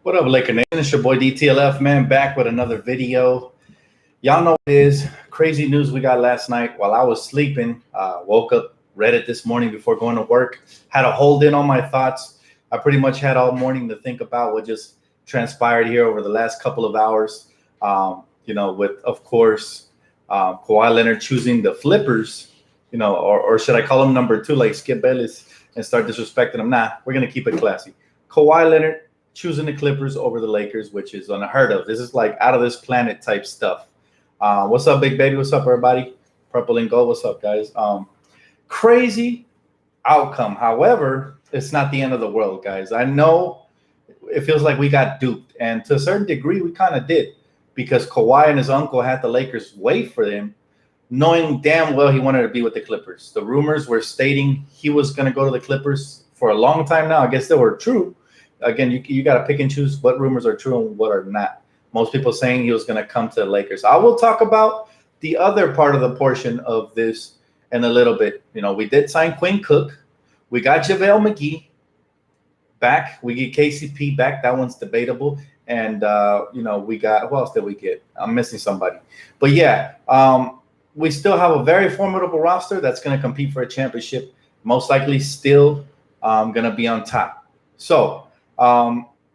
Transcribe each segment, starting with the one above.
What up, Laker Nation? It's your boy DTLF, man, back with another video. Y'all know what it is. Crazy news we got last night while I was sleeping. Woke up, read it this morning before going to work. Had to hold in on my thoughts. I pretty much had all morning to think about what just transpired here over the last couple of hours. With, of course, Kawhi Leonard choosing the Flippers, or should I call him number 2 like Skip Bayless and start disrespecting him? Nah, we're going to keep it classy. Kawhi Leonard choosing the Clippers over the Lakers, which is unheard of. This is like out of this planet type stuff. What's up, Big Baby? What's up, everybody? Purple and Gold. What's up, guys? Crazy outcome. However, it's not the end of the world, guys. I know it feels like we got duped, and to a certain degree, we kind of did, because Kawhi and his uncle had the Lakers wait for them, knowing damn well he wanted to be with the Clippers. The rumors were stating he was going to go to the Clippers for a long time now. I guess they were true. Again, you got to pick and choose what rumors are true and what are not. Most people saying he was going to come to the Lakers. I will talk about the other part of the portion of this in a little bit. We did sign Quinn Cook. We got JaVale McGee back. We get KCP back. That one's debatable. And, we got – who else did we get? I'm missing somebody. But, yeah, we still have a very formidable roster that's going to compete for a championship, most likely still going to be on top. So,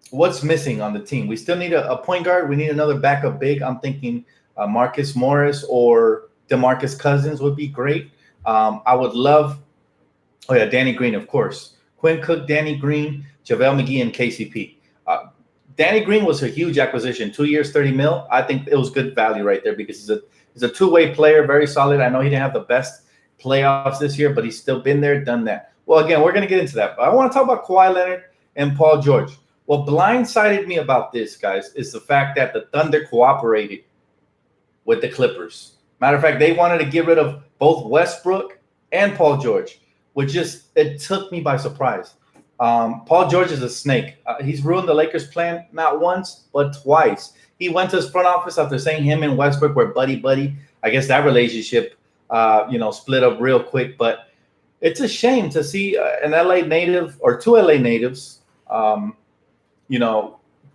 what's missing on the team? We still need a point guard. We need another backup big. I'm thinking Marcus Morris or DeMarcus Cousins would be great. I would love – Danny Green, of course. Quinn Cook, Danny Green, JaVale McGee, and KCP. Danny Green was a huge acquisition. 2 years, $30 million. I think it was good value right there because he's a two-way player, very solid. I know he didn't have the best playoffs this year, but he's still been there, done that. Well, again, we're going to get into that. But I want to talk about Kawhi Leonard and Paul George. What blindsided me about this, guys, is the fact that the Thunder cooperated with the Clippers. Matter of fact, they wanted to get rid of both Westbrook and Paul George, which it took me by surprise. Paul George is a snake. He's ruined the Lakers' plan not once, but twice. He went to his front office after saying him and Westbrook were buddy-buddy. I guess that relationship, split up real quick. But it's a shame to see an LA native or two LA natives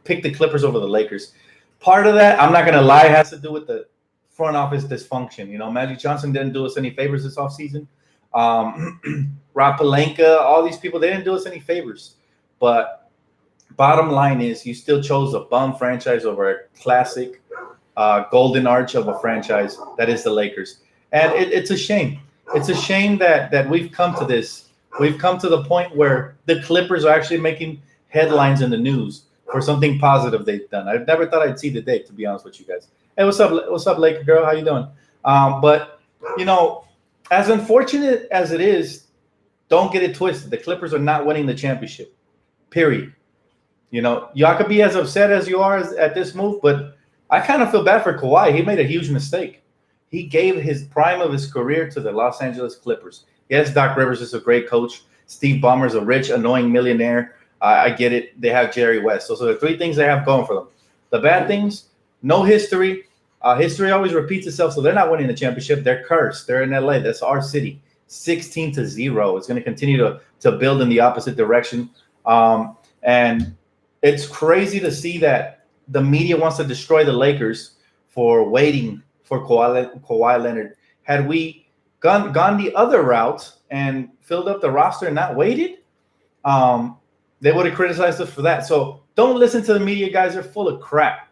pick the Clippers over the Lakers. Part of that, I'm not going to lie, has to do with the front office dysfunction. Magic Johnson didn't do us any favors this offseason. Rob Pelinka, all these people, they didn't do us any favors. But bottom line is you still chose a bum franchise over a classic golden arch of a franchise that is the Lakers. And it's a shame. It's a shame that we've come to this. We've come to the point where the Clippers are actually making headlines in the news for something positive they've done. I never thought I'd see the day, to be honest with you guys. Hey, what's up, Laker girl? How you doing? But as unfortunate as it is, don't get it twisted. The Clippers are not winning the championship. Period. Y'all could be as upset as you are at this move, but I kind of feel bad for Kawhi. He made a huge mistake. He gave his prime of his career to the Los Angeles Clippers. Yes, Doc Rivers is a great coach. Steve Ballmer's a rich, annoying millionaire. I get it. They have Jerry West. So the three things they have going for them. The bad things, no history. History always repeats itself, so they're not winning the championship. They're cursed. They're in LA. That's our city. 16-0. It's going to continue to build in the opposite direction. And it's crazy to see that the media wants to destroy the Lakers for waiting for Kawhi Leonard. Had we gone the other route and filled up the roster and not waited, they would have criticized us for that. So don't listen to the media, guys. They're full of crap.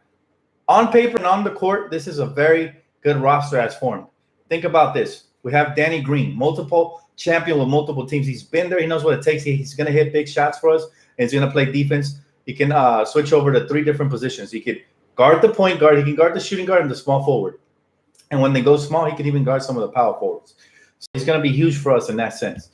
On paper and on the court, this is a very good roster as formed. Think about this. We have Danny Green, multiple champion with multiple teams. He's been there. He knows what it takes. He's going to hit big shots for us, and he's going to play defense. He can switch over to 3 different positions. He could guard the point guard. He can guard the shooting guard and the small forward. And when they go small, he can even guard some of the power forwards. So he's going to be huge for us in that sense.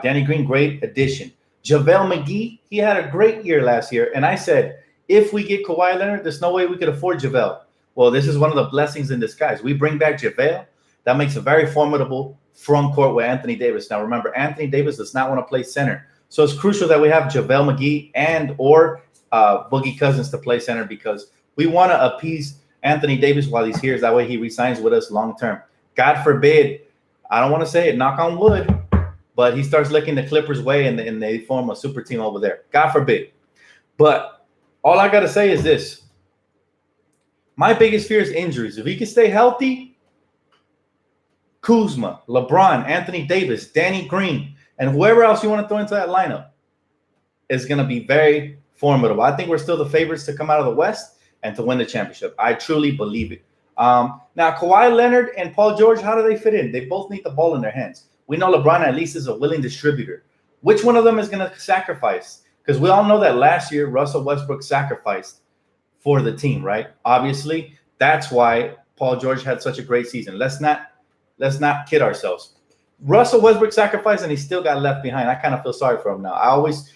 Danny Green, great addition. JaVale McGee, he had a great year last year. And I said, if we get Kawhi Leonard, there's no way we could afford JaVale. Well, this is one of the blessings in disguise. We bring back JaVale. That makes a very formidable front court with Anthony Davis. Now, remember, Anthony Davis does not want to play center. So it's crucial that we have JaVale McGee and or Boogie Cousins to play center because we want to appease Anthony Davis while he's here. That way he resigns with us long term. God forbid, I don't want to say it, knock on wood, but he starts looking the Clippers way and they form a super team over there. God forbid. But All I got to say is this. My biggest fear is injuries. If he can stay healthy, Kuzma, LeBron, Anthony Davis, Danny Green, and whoever else you want to throw into that lineup is going to be very formidable. I think we're still the favorites to come out of the West and to win the championship. I truly believe it. Now, Kawhi Leonard and Paul George, how do they fit in? They both need the ball in their hands. We know LeBron at least is a willing distributor. Which one of them is going to sacrifice? Because we all know that last year Russell Westbrook sacrificed for the team, right? Obviously, that's why Paul George had such a great season. Let's not kid ourselves. Russell Westbrook sacrificed and he still got left behind. I kind of feel sorry for him now. I always,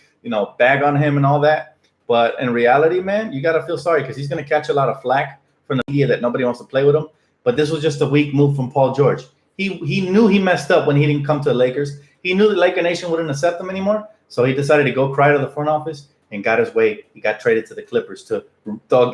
bag on him and all that. But in reality, man, you got to feel sorry because he's going to catch a lot of flack from the media that nobody wants to play with him. But this was just a weak move from Paul George. He knew he messed up when he didn't come to the Lakers. He knew the Laker Nation wouldn't accept him anymore. So he decided to go cry to the front office and got his way. He got traded to the Clippers to,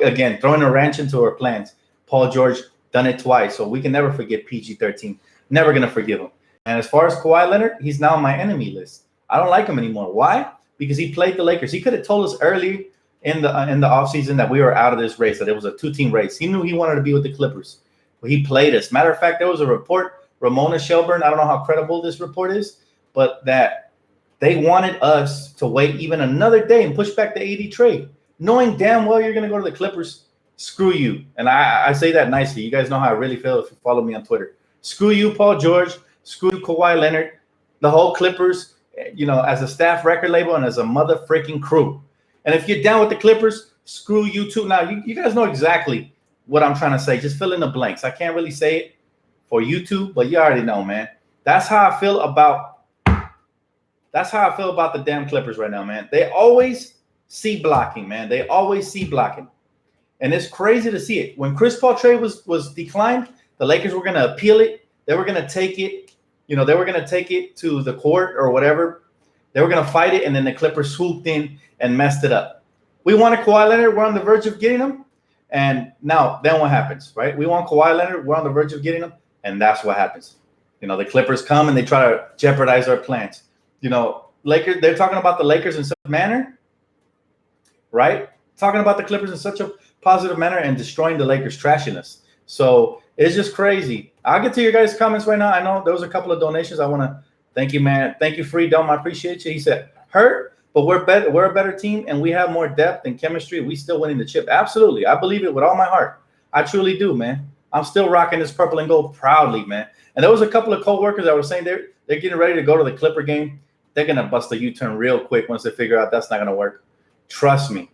again, throwing a wrench into our plans. Paul George done it twice. So we can never forget PG-13. Never going to forgive him. And as far as Kawhi Leonard, he's now on my enemy list. I don't like him anymore. Why? Because he played the Lakers. He could have told us early in the offseason that we were out of this race, that it was a two-team race. He knew he wanted to be with the Clippers. But he played us. Matter of fact, there was a report, Ramona Shelburne, I don't know how credible this report is, but that they wanted us to wait even another day and push back the AD trade. Knowing damn well you're going to go to the Clippers, screw you. And I say that nicely. You guys know how I really feel if you follow me on Twitter. Screw you, Paul George. Screw you, Kawhi Leonard. The whole Clippers, as a staff record label and as a mother freaking crew. And if you're down with the Clippers, screw you too. Now, you guys know exactly what I'm trying to say. Just fill in the blanks. I can't really say it for you two, but you already know, man. That's how I feel about the damn Clippers right now, man. They always see blocking, man. They always see blocking. And it's crazy to see it. When Chris Paul trade was declined, the Lakers were going to appeal it. They were going to take it. They were going to take it to the court or whatever. They were going to fight it, and then the Clippers swooped in and messed it up. We wanted Kawhi Leonard. We're on the verge of getting him. And now, then what happens, right? We want Kawhi Leonard. We're on the verge of getting him. And that's what happens. The Clippers come and they try to jeopardize our plans. Lakers, they're talking about the Lakers in such a manner, right? Talking about the Clippers in such a positive manner and destroying the Lakers' trashiness. So it's just crazy. I'll get to your guys' comments right now. I know there was a couple of donations. I want to thank you, man. Thank you, Freedom. I appreciate you. He said, hurt, but we're better. We're a better team, and we have more depth and chemistry. We still winning the chip. Absolutely. I believe it with all my heart. I truly do, man. I'm still rocking this purple and gold proudly, man. And there was a couple of co-workers that were saying they're getting ready to go to the Clipper game. They're going to bust a U-turn real quick once they figure out that's not going to work. Trust me.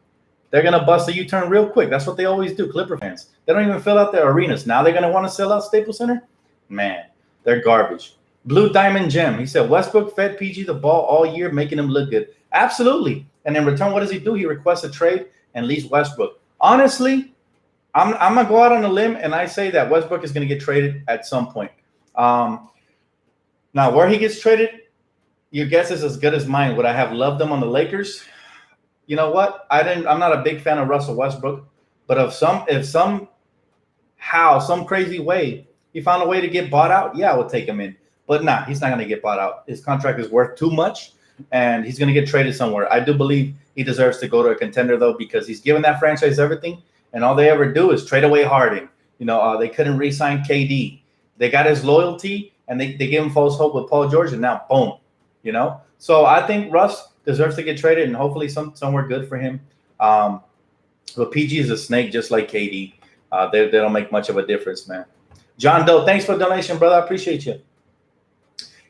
They're going to bust a U-turn real quick. That's what they always do, Clipper fans. They don't even fill out their arenas. Now they're going to want to sell out Staples Center? Man, they're garbage. Blue Diamond Gem. He said, Westbrook fed PG the ball all year, making him look good. Absolutely. And in return, what does he do? He requests a trade and leaves Westbrook. Honestly, I'm going to go out on a limb, and I say that Westbrook is going to get traded at some point. Now, where he gets traded, your guess is as good as mine. Would I have loved him on the Lakers? You know what? I'm not a big fan of Russell Westbrook, but if some crazy way he found a way to get bought out, yeah, I would take him in. But nah, he's not going to get bought out. His contract is worth too much, and he's going to get traded somewhere. I do believe he deserves to go to a contender, though, because he's given that franchise everything, and all they ever do is trade away Harden. They couldn't re-sign KD. They got his loyalty, and they gave him false hope with Paul George, and now, boom. So I think Russ deserves to get traded, and hopefully somewhere good for him. But PG is a snake just like KD. They don't make much of a difference, man. John Doe, thanks for the donation, brother. I appreciate you.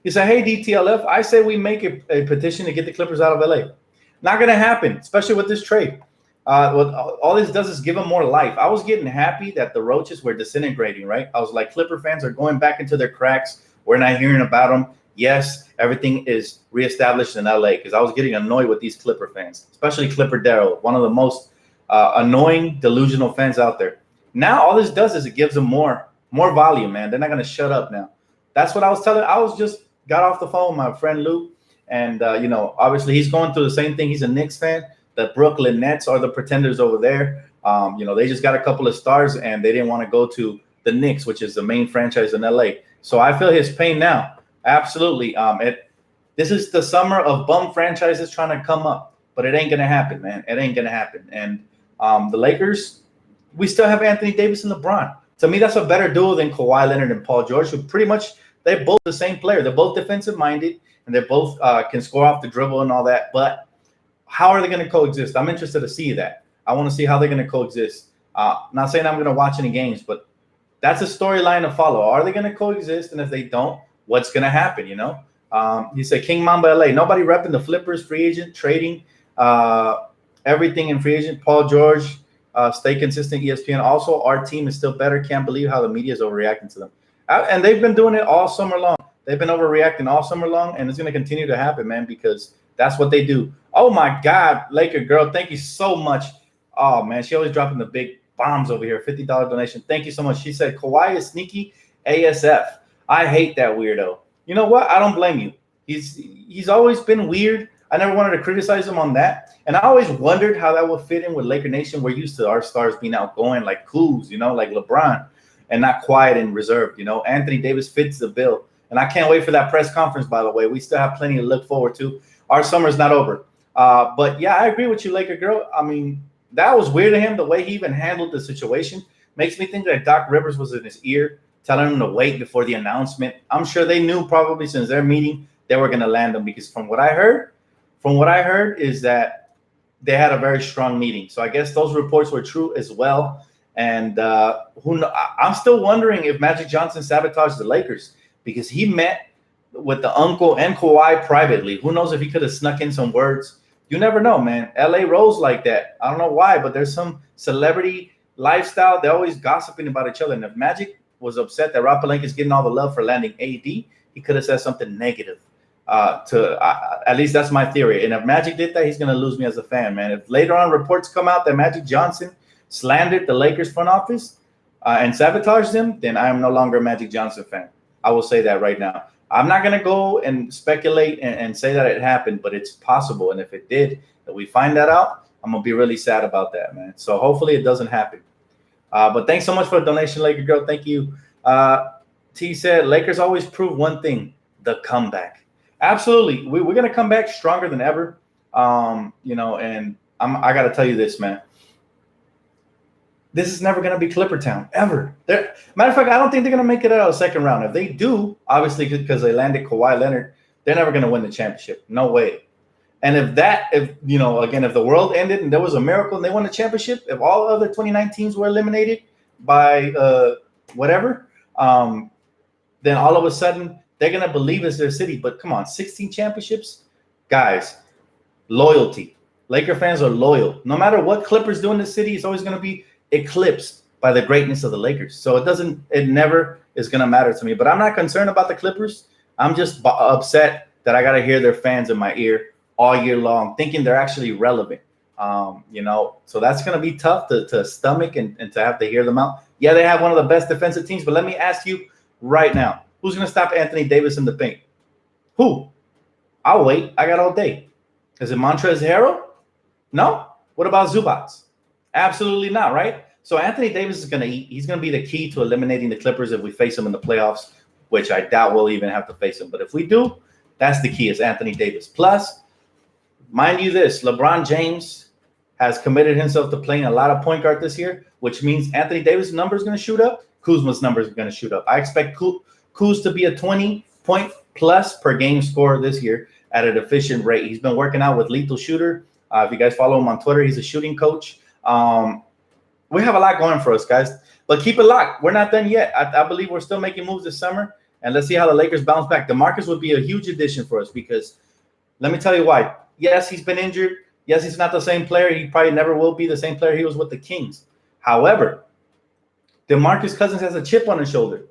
He said, hey, DTLF, I say we make a petition to get the Clippers out of LA. Not going to happen, especially with this trade. All this does is give them more life. I was getting happy that the roaches were disintegrating, right? I was like, Clipper fans are going back into their cracks. We're not hearing about them. Yes, everything is reestablished in LA because I was getting annoyed with these Clipper fans, especially Clipper Darryl, one of the most annoying, delusional fans out there. Now, all this does is it gives them more volume, man. They're not going to shut up now. That's what I was telling. I was just got off the phone with my friend Lou, and, obviously he's going through the same thing. He's a Knicks fan. The Brooklyn Nets are the pretenders over there. They just got a couple of stars, and they didn't want to go to the Knicks, which is the main franchise in LA. So I feel his pain now. Absolutely. This is the summer of bum franchises trying to come up, but it ain't going to happen, man. It ain't going to happen. And The Lakers, we still have Anthony Davis and LeBron. To me, that's a better duo than Kawhi Leonard and Paul George, who pretty much they're both the same player. They're both defensive minded, and they both can score off the dribble and all that. But how are they going to coexist? I'm interested to see that. I want to see how they're going to coexist. Not saying I'm going to watch any games, but that's a storyline to follow. Are they going to coexist? And if they don't, what's going to happen? You said King Mamba LA. Nobody repping the Flippers, free agent, trading, everything in free agent. Paul George, stay consistent, ESPN. Also, our team is still better. Can't believe how the media is overreacting to them. And they've been doing it all summer long. They've been overreacting all summer long, and it's going to continue to happen, man, because that's what they do. Oh, my God, Laker girl, thank you so much. Oh, man, she always dropping the big bombs over here. $50 donation. Thank you so much. She said, Kawhi is sneaky ASF. I hate that weirdo. You know what? I don't blame you. He's always been weird. I never wanted to criticize him on that. And I always wondered how that would fit in with Laker Nation. We're used to our stars being outgoing like Kuz, like LeBron, and not quiet and reserved. Anthony Davis fits the bill. And I can't wait for that press conference, by the way. We still have plenty to look forward to. Our summer's not over. But, yeah, I agree with you, Laker girl. I mean, that was weird to him. The way he even handled the situation makes me think that Doc Rivers was in his ear, telling him to wait before the announcement. I'm sure they knew probably since their meeting they were going to land him, because from what I heard is that they had a very strong meeting. So I guess those reports were true as well. And I'm still wondering if Magic Johnson sabotaged the Lakers, because he met with the uncle and Kawhi privately. Who knows if he could have snuck in some words? You never know, man. LA rolls like that. I don't know why, but there's some celebrity lifestyle. They're always gossiping about each other. And if Magic was upset that Rob Pelinka is getting all the love for landing AD, he could have said something negative. At least that's my theory. And if Magic did that, he's going to lose me as a fan, man. If later on reports come out that Magic Johnson slandered the Lakers front office and sabotaged them, then I am no longer a Magic Johnson fan. I will say that right now. I'm not going to go and speculate and say that it happened, but it's possible. And if it did, if we find that out, I'm going to be really sad about that, man. So hopefully it doesn't happen. But thanks so much for the donation, Laker girl. Thank you. T said, Lakers always prove one thing, the comeback. Absolutely. We're going to come back stronger than ever. And I got to tell you this, man. This is never going to be Clipper Town, ever. Matter of fact, I don't think they're going to make it out of the second round. If they do, obviously because they landed Kawhi Leonard, they're never going to win the championship. No way. And if the world ended and there was a miracle and they won the championship, if all other 29 teams were eliminated by whatever, then all of a sudden they're going to believe it's their city. But come on, 16 championships? Guys, loyalty. Laker fans are loyal. No matter what Clippers do in the city, it's always going to be eclipsed by the greatness of the Lakers. So it never is going to matter to me. But I'm not concerned about the Clippers. I'm just upset that I got to hear their fans in my ear all year long, thinking they're actually relevant. So that's going to be tough to stomach and to have to hear them out. Yeah, they have one of the best defensive teams, but let me ask you right now, who's going to stop Anthony Davis in the paint? Who? I'll wait. I got all day. Is it Montrezl Harrell? No? What about Zubats? Absolutely not, right? So Anthony Davis is going to eat. He's going to be the key to eliminating the Clippers if we face them in the playoffs, which I doubt we'll even have to face them. But if we do, that's the key, is Anthony Davis. Plus, mind you this, LeBron James has committed himself to playing a lot of point guard this year, which means Anthony Davis' number is going to shoot up. Kuzma's numbers are going to shoot up. I expect Kuz to be a 20-point plus per game scorer this year at an efficient rate. He's been working out with Lethal Shooter. If you guys follow him on Twitter, he's a shooting coach. We have a lot going for us, guys. But keep it locked. We're not done yet. I believe we're still making moves this summer. And let's see how the Lakers bounce back. DeMarcus would be a huge addition for us because let me tell you why. Yes, he's been injured. Yes, he's not the same player. He probably never will be the same player he was with the Kings. However, DeMarcus Cousins has a chip on his shoulder.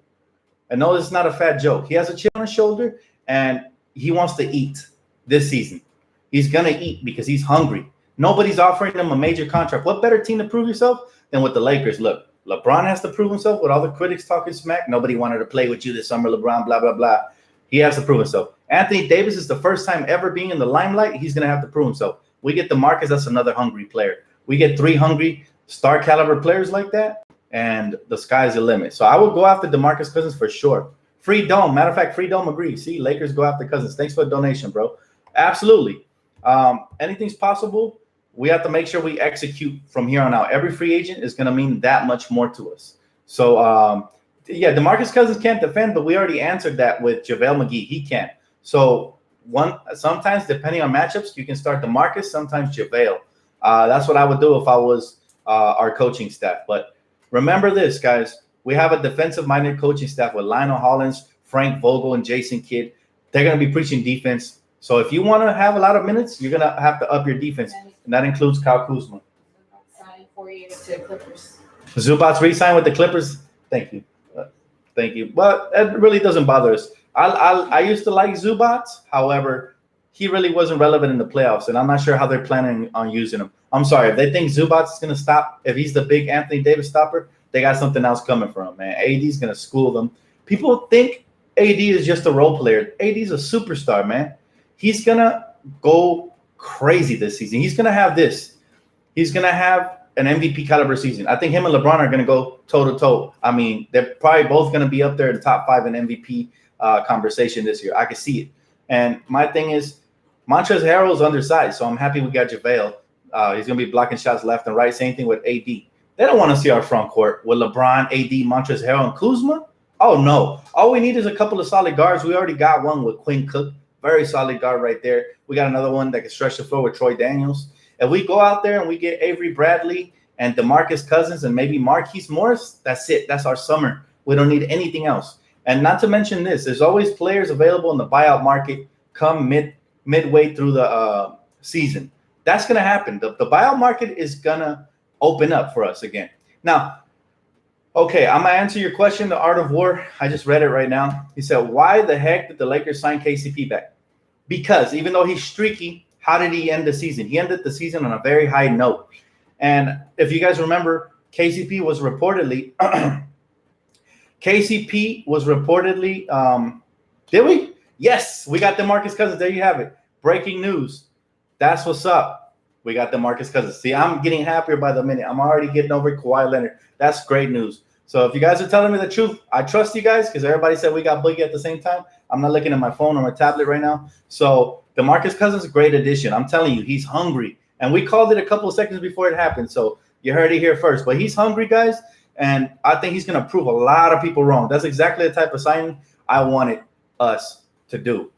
I know this is not a fat joke. He has a chip on his shoulder, and he wants to eat this season. He's going to eat because he's hungry. Nobody's offering him a major contract. What better team to prove yourself than with the Lakers? Look, LeBron has to prove himself with all the critics talking smack. Nobody wanted to play with you this summer, LeBron, blah, blah, blah. He has to prove himself. Anthony Davis is the first time ever being in the limelight. He's going to have to prove himself. We get DeMarcus, that's another hungry player. We get 3 hungry star caliber players like that, and the sky's the limit. So I will go after DeMarcus Cousins for sure. Free Dome. Matter of fact, Free Dome agrees. See, Lakers go after Cousins. Thanks for the donation, bro. Absolutely. Anything's possible we have to make sure we execute from here on out. Every free agent is going to mean that much more to us. So, yeah, DeMarcus Cousins can't defend, but we already answered that with JaVale McGee. He can't. So sometimes, depending on matchups, you can start DeMarcus, sometimes JaVale. That's what I would do if I was our coaching staff. But remember this, guys. We have a defensive-minded coaching staff with Lionel Hollins, Frank Vogel, and Jason Kidd. They're going to be preaching defense. So if you want to have a lot of minutes, you're going to have to up your defense. And that includes Kyle Kuzma. Signing 4 years to the Clippers. Zubac's re-signed with the Clippers. Thank you. Thank you. But it really doesn't bother us. I used to like Zubac. However, he really wasn't relevant in the playoffs, and I'm not sure how they're planning on using him. I'm sorry. If they think Zubac is going to stop, if he's the big Anthony Davis stopper, they got something else coming for him, man. AD's going to school them. People think AD is just a role player. AD's a superstar, man. He's going to go crazy this season. He's going to have this. He's going to have an MVP caliber season. I think him and LeBron are going to go toe-to-toe. I mean, they're probably both going to be up there in the top 5 in MVP conversation this year. I can see it. And my thing is, Montrezl Harrell's undersized, so I'm happy we got JaVale. He's going to be blocking shots left and right. Same thing with AD. They don't want to see our front court with LeBron, AD, Montrezl Harrell, and Kuzma. Oh, no. All we need is a couple of solid guards. We already got one with Quinn Cook. Very solid guard right there. We got another one that can stretch the floor with Troy Daniels. If we go out there and we get Avery Bradley and DeMarcus Cousins and maybe Marquise Morris, that's it. That's our summer. We don't need anything else. And not to mention this, there's always players available in the buyout market come midway through the season. That's going to happen. The buyout market is going to open up for us again. Now, okay, I'm going to answer your question, The Art of War. I just read it right now. He said, why the heck did the Lakers sign KCP back? Because even though he's streaky, how did he end the season? He ended the season on a very high note. And if you guys remember, KCP was reportedly did we? Yes, we got DeMarcus Cousins. There you have it. Breaking news. That's what's up. We got DeMarcus Cousins. See, I'm getting happier by the minute. I'm already getting over Kawhi Leonard. That's great news. So if you guys are telling me the truth, I trust you guys because everybody said we got Boogie at the same time. I'm not looking at my phone or my tablet right now. So DeMarcus Cousins, great addition. I'm telling you, he's hungry. And we called it a couple of seconds before it happened. So you heard it here first. But he's hungry, guys. And I think he's going to prove a lot of people wrong. That's exactly the type of signing I wanted us to do.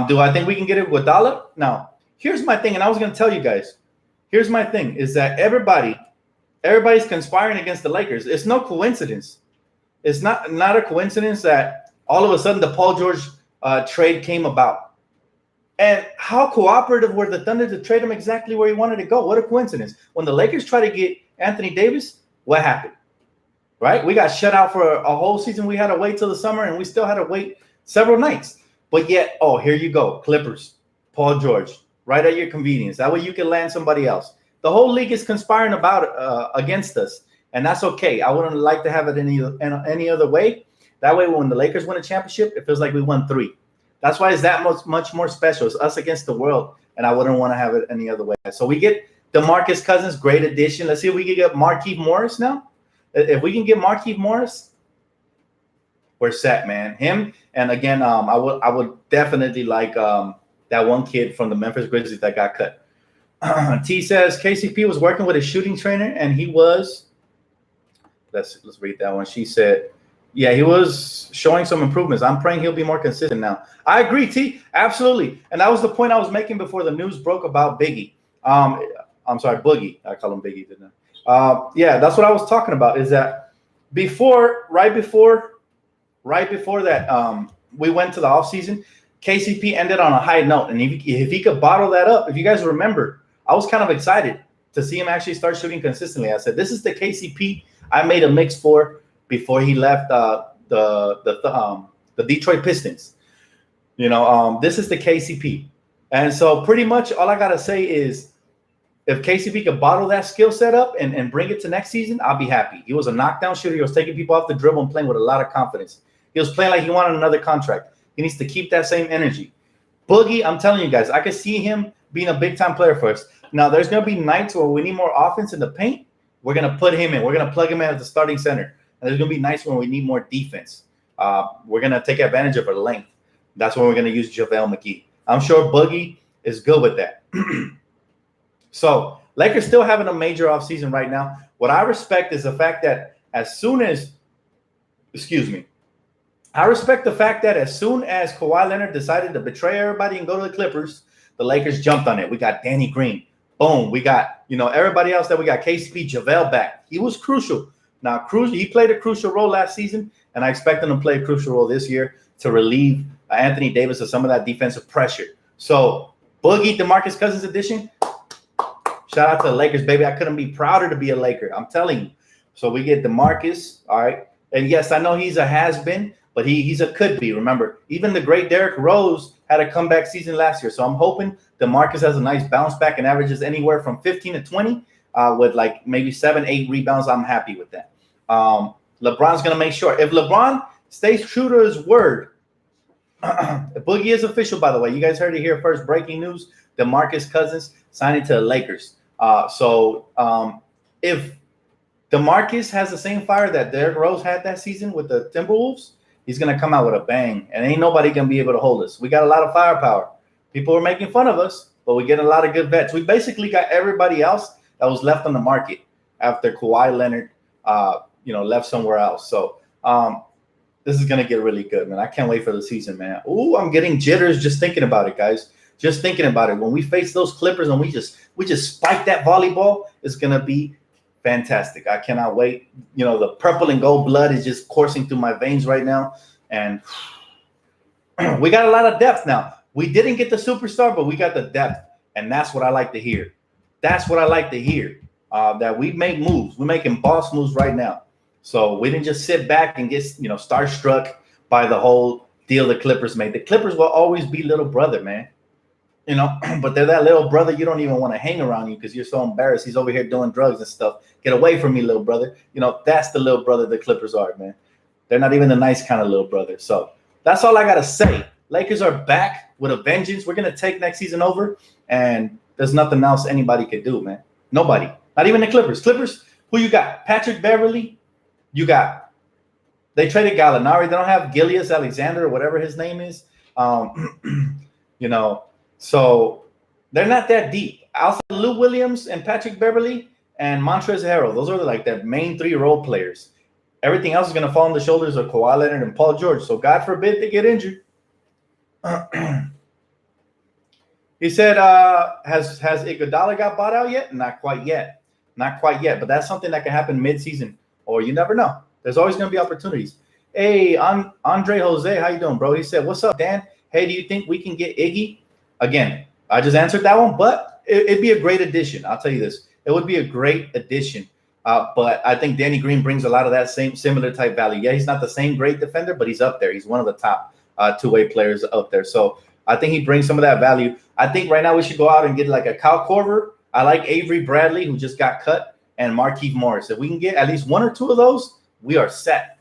Do I think we can get it with Iguodala? Now, here's my thing. And I was going to tell you guys. Here's my thing is that everybody's conspiring against the Lakers. It's no coincidence. It's not a coincidence that all of a sudden the Paul George trade came about. And how cooperative were the Thunder to trade him exactly where he wanted to go? What a coincidence. When the Lakers tried to get Anthony Davis, what happened? Right? We got shut out for a whole season. We had to wait till the summer, and we still had to wait several nights. But yet, oh, here you go. Clippers, Paul George, right at your convenience. That way you can land somebody else. The whole league is conspiring against us, and that's okay. I wouldn't like to have it any other way. That way, when the Lakers win a championship, it feels like we won 3. That's why it's that much more special. It's us against the world, and I wouldn't want to have it any other way. So we get DeMarcus Cousins, great addition. Let's see if we can get Markieff Morris now. If we can get Markieff Morris, we're set, man. Him, and again, I would definitely like that one kid from the Memphis Grizzlies that got cut. T says KCP was working with a shooting trainer, and he was. Let's read that one. She said, yeah, he was showing some improvements. I'm praying he'll be more consistent now. I agree, T. Absolutely. And that was the point I was making before the news broke about Biggie. I'm sorry, Boogie. I call him Biggie, didn't I? Yeah, that's what I was talking about. Is that right before that, we went to the offseason, KCP ended on a high note. And if he could bottle that up, if you guys remember, I was kind of excited to see him actually start shooting consistently. I said, this is the KCP I made a mix for before he left the Detroit Pistons. You know, this is the KCP. And so pretty much all I got to say is if KCP could bottle that skill set up and bring it to next season, I'll be happy. He was a knockdown shooter. He was taking people off the dribble and playing with a lot of confidence. He was playing like he wanted another contract. He needs to keep that same energy. Boogie, I'm telling you guys, I could see him being a big-time player for us. Now, there's going to be nights where we need more offense in the paint. We're going to put him in. We're going to plug him in as the starting center. And there's going to be nights when we need more defense. We're going to take advantage of our length. That's when we're going to use JaVale McGee. I'm sure Boogie is good with that. So Lakers still having a major offseason right now. What I respect is the fact that as soon as Kawhi Leonard decided to betray everybody and go to the Clippers, the Lakers jumped on it. We got Danny Green. Boom. We got, everybody else that we got. KCP, JaVale back. He was crucial. Now, he played a crucial role last season, and I expect him to play a crucial role this year to relieve Anthony Davis of some of that defensive pressure. So, Boogie, DeMarcus Cousins edition. Shout out to the Lakers, baby. I couldn't be prouder to be a Laker. I'm telling you. So, we get DeMarcus, all right? And, yes, I know he's a has-been, but he's a could-be. Remember, even the great Derrick Rose had a comeback season last year. So, I'm hoping DeMarcus has a nice bounce back and averages anywhere from 15 to 20 with, like, maybe 7, 8 rebounds. I'm happy with that. LeBron's going to make sure. If LeBron stays true to his word, Boogie is official, by the way. You guys heard it here first. Breaking news: DeMarcus Cousins signing to the Lakers. So if DeMarcus has the same fire that Derrick Rose had that season with the Timberwolves, he's going to come out with a bang, and ain't nobody going to be able to hold us. We got a lot of firepower. People are making fun of us, but we get a lot of good vets. We basically got everybody else that was left on the market after Kawhi Leonard, left somewhere else. So this is going to get really good, man. I can't wait for the season, man. Ooh, I'm getting jitters just thinking about it, guys. Just thinking about it. When we face those Clippers and we just spike that volleyball, it's going to be fantastic. I cannot wait. The purple and gold blood is just coursing through my veins right now. And we got a lot of depth now. We didn't get the superstar, but we got the depth. And that's what I like to hear. That's what I like to hear. That we make moves. We're making boss moves right now. So we didn't just sit back and get, starstruck by the whole deal the Clippers made. The Clippers will always be little brother, man. But they're that little brother you don't even want to hang around you because you're so embarrassed. He's over here doing drugs and stuff. Get away from me, little brother. That's the little brother the Clippers are, man. They're not even the nice kind of little brother. So that's all I got to say. Lakers are back with a vengeance. We're going to take next season over, and there's nothing else anybody could do, man. Nobody. Not even the Clippers. Clippers, who you got? Patrick Beverly. They traded Gallinari. They don't have Gilius Alexander or whatever his name is. So they're not that deep. Outside Lou Williams and Patrick Beverly and Montrezl Harrell, those are like the main 3 role players. Everything else is going to fall on the shoulders of Kawhi Leonard and Paul George. So God forbid they get injured. He said, has Iguodala got bought out yet? Not quite yet. But that's something that can happen mid-season, or you never know. There's always going to be opportunities. Hey, Andre Jose, how you doing, bro? He said, what's up, Dan? Hey, do you think we can get Iggy? Again, I just answered that one, but it'd be a great addition. I'll tell you this. It would be a great addition. But I think Danny Green brings a lot of that similar type value. Yeah, he's not the same great defender, but he's up there. He's one of the top two-way players up there. So I think he brings some of that value. I think right now we should go out and get like a Kyle Korver. I like Avery Bradley, who just got cut, and Markieff Morris. If we can get at least 1 or 2 of those, we are set.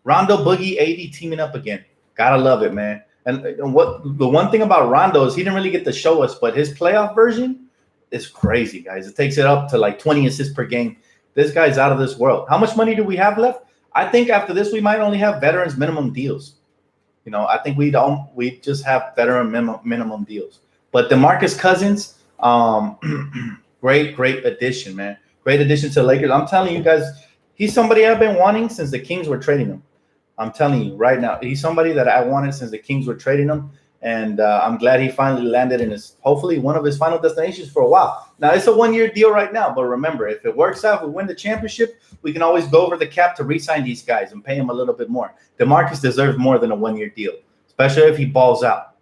Rondo, Boogie, AD teaming up again. Gotta love it, man. And what the one thing about Rondo is he didn't really get to show us, but his playoff version is crazy, guys. It takes it up to like 20 assists per game. This guy's out of this world. How much money do we have left? I think after this we might only have veterans minimum deals. I think we just have veteran minimum deals. But DeMarcus Cousins, great addition, man. Great addition to the Lakers. I'm telling you guys, he's somebody I've been wanting since the Kings were trading him. I'm telling you right now, he's somebody that I wanted since the Kings were trading him, and I'm glad he finally landed in hopefully one of his final destinations for a while. Now, it's a 1-year deal right now, but remember, if it works out, if we win the championship, we can always go over the cap to re-sign these guys and pay him a little bit more. DeMarcus deserves more than a 1-year deal, especially if he balls out.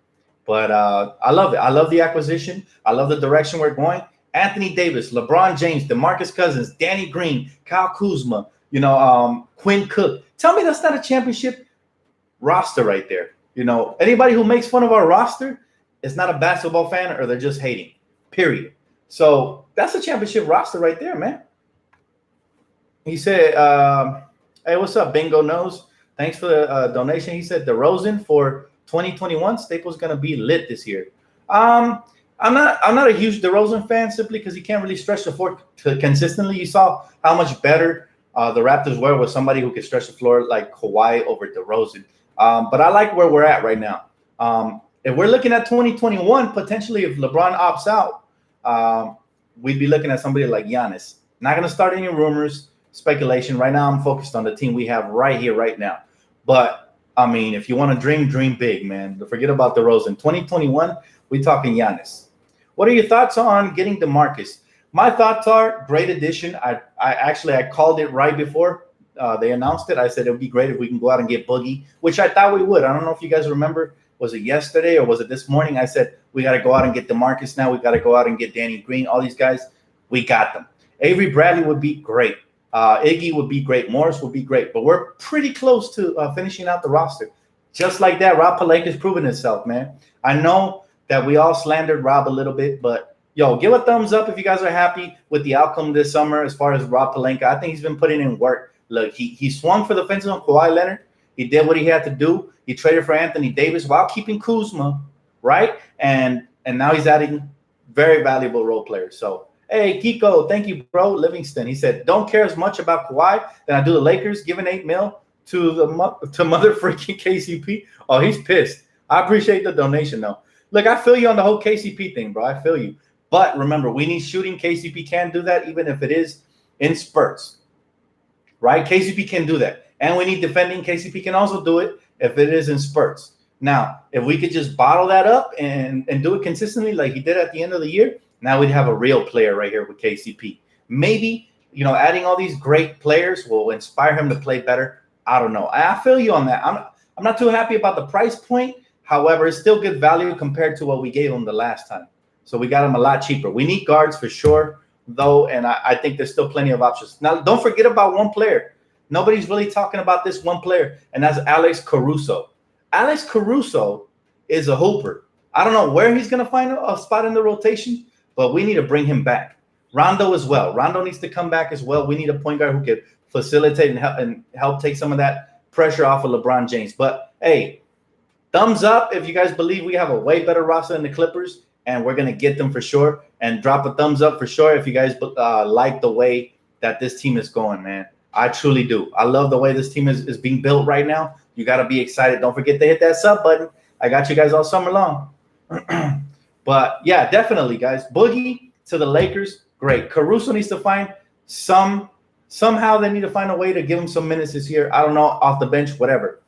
But I love it. I love the acquisition. I love the direction we're going. Anthony Davis, LeBron James, DeMarcus Cousins, Danny Green, Kyle Kuzma, Quinn Cook. Tell me that's not a championship roster right there. Anybody who makes fun of our roster is not a basketball fan or they're just hating, period. So that's a championship roster right there, man. He said, hey, what's up, Bingo Nose? Thanks for the donation. He said DeRozan for 2021, Staples going to be lit this year. I'm not a huge DeRozan fan simply because he can't really stretch the floor consistently. You saw how much better the Raptors were with somebody who could stretch the floor like Kawhi over DeRozan. But I like where we're at right now. If we're looking at 2021, potentially if LeBron opts out, we'd be looking at somebody like Giannis. Not going to start any rumors, speculation. Right now, I'm focused on the team we have right here, right now. But, I mean, if you want to dream big, man. Forget about DeRozan. 2021, we're talking Giannis. What are your thoughts on getting DeMarcus? My thoughts are great addition. I called it right before they announced it. I said it would be great if we can go out and get Boogie, which I thought we would. I don't know if you guys remember. Was it yesterday or was it this morning? I said we got to go out and get DeMarcus now. We got to go out and get Danny Green. All these guys, we got them. Avery Bradley would be great. Iggy would be great. Morris would be great. But we're pretty close to finishing out the roster. Just like that, Rob Pelinka's proven himself, man. I know that we all slandered Rob a little bit, but yo, give a thumbs up if you guys are happy with the outcome this summer as far as Rob Pelinka. I think he's been putting in work. Look, he swung for the fences on Kawhi Leonard. He did what he had to do. He traded for Anthony Davis while keeping Kuzma, right? And now he's adding very valuable role players. So, hey, Kiko, thank you, bro. Livingston, he said, don't care as much about Kawhi than I do the Lakers, giving $8 million to mother freaking KCP. Oh, he's pissed. I appreciate the donation, though. Look, I feel you on the whole KCP thing, bro. I feel you. But remember, we need shooting. KCP can do that, even if it is in spurts, right? KCP can do that. And we need defending. KCP can also do it if it is in spurts. Now, if we could just bottle that up and do it consistently like he did at the end of the year, now we'd have a real player right here with KCP. Maybe, adding all these great players will inspire him to play better. I don't know. I feel you on that. I'm not too happy about the price point. However, it's still good value compared to what we gave him the last time. So we got him a lot cheaper. We need guards for sure, though, and I think there's still plenty of options. Now, don't forget about one player. Nobody's really talking about this one player, and that's Alex Caruso. Alex Caruso is a hooper. I don't know where he's going to find a spot in the rotation, but we need to bring him back. Rondo as well. Rondo needs to come back as well. We need a point guard who can facilitate and help take some of that pressure off of LeBron James. But, hey, thumbs up if you guys believe we have a way better roster than the Clippers, and we're going to get them for sure. And drop a thumbs up for sure if you guys like the way that this team is going, man. I truly do. I love the way this team is being built right now. You got to be excited. Don't forget to hit that sub button. I got you guys all summer long. But, yeah, definitely, guys. Boogie to the Lakers, great. Caruso needs to find somehow they need to find a way to give him some minutes this year. I don't know, off the bench, whatever.